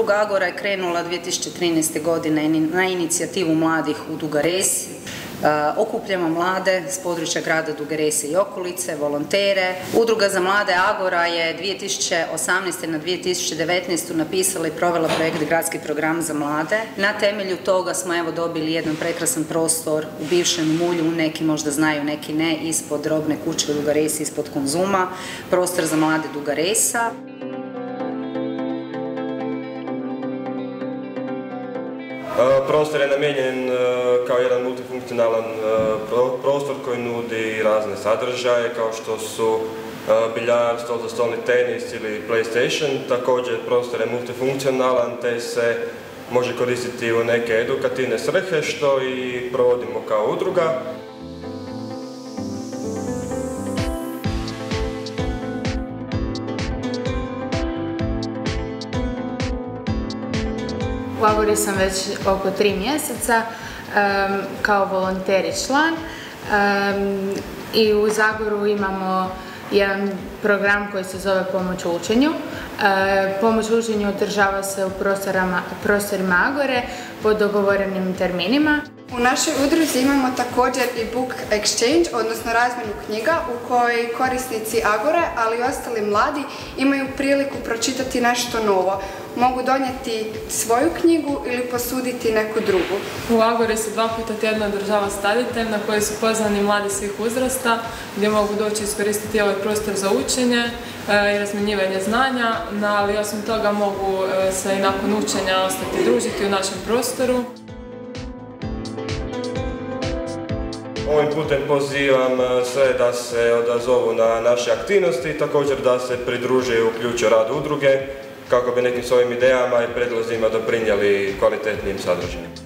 Udruga Agora je krenula 2013. godine na inicijativu mladih u Duga Resi. Okupljamo mlade s područja grada Duge Rese i okolice, volontere. Udruga za mlade Agora je 2018. na 2019. napisala i provela projekt Gradski program za mlade. Na temelju toga smo dobili jedan prekrasan prostor u bivšem Mulju, neki možda znaju, neki ne, ispod robne kuće u Duga Resi, ispod Konzuma, prostor za mlade Duga Resa. Prostor je namijenjen kao jedan multifunkcionalan prostor koji nudi razne sadržaje kao što su biljar, stol za stolni tenis ili PlayStation. Također prostor je multifunkcionalan te se može koristiti u neke edukativne svrhe što i provodimo kao udruga. U Agori sam već oko 3 mjeseca kao volonter i član i u Zagoru imamo jedan program koji se zove Pomoć u učenju. Pomoć u učenju održava se u prostorima Agore po dogovorenim terminima. U našoj udruzi imamo također i book exchange, odnosno razmjenu knjiga u kojoj korisnici Agore, ali i ostali mladi imaju priliku pročitati nešto novo. Mogu donijeti svoju knjigu ili posuditi neku drugu. U Agori se 2 puta tjedno održava staditelj na koji su pozvani mladi svih uzrasta, gdje mogu doći iskoristiti ovaj prostor za učenje i razmjenjivanje znanja, ali osim toga mogu se i nakon učenja ostati družiti u našem prostoru. Ovim putem pozivam sve da se odazovu na naše aktivnosti i također da se pridruže i uključe rad udruge kako bi nekim svojim idejama i predlozima doprinijeli kvalitetnijim sadržajima.